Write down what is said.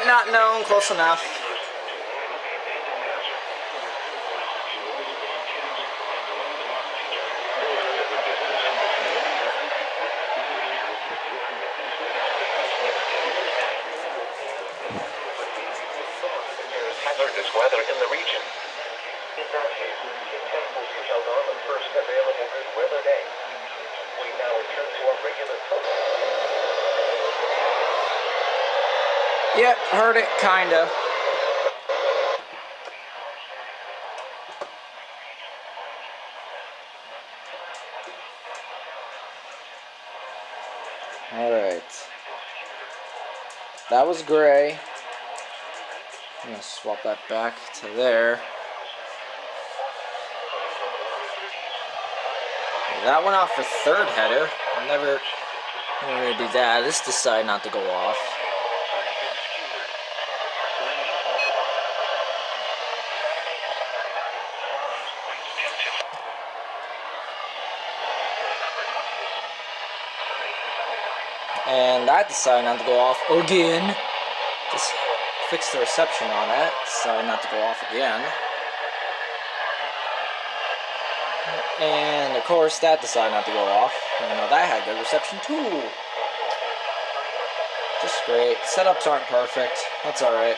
not known, close enough. Hazardous weather in the region. In that case, the test will be held on the first available good weather day. We now return to our regular program. Yep, heard it, kinda. Alright. That was gray. I'm going to swap that back to there. That went off for third header. I'm never going to do that. This decided not to go off. And that decided not to go off again. Just fixed the reception on it. Decided not to go off again. And of course that decided not to go off. Even though that had good reception too. Just great. Setups aren't perfect. That's alright.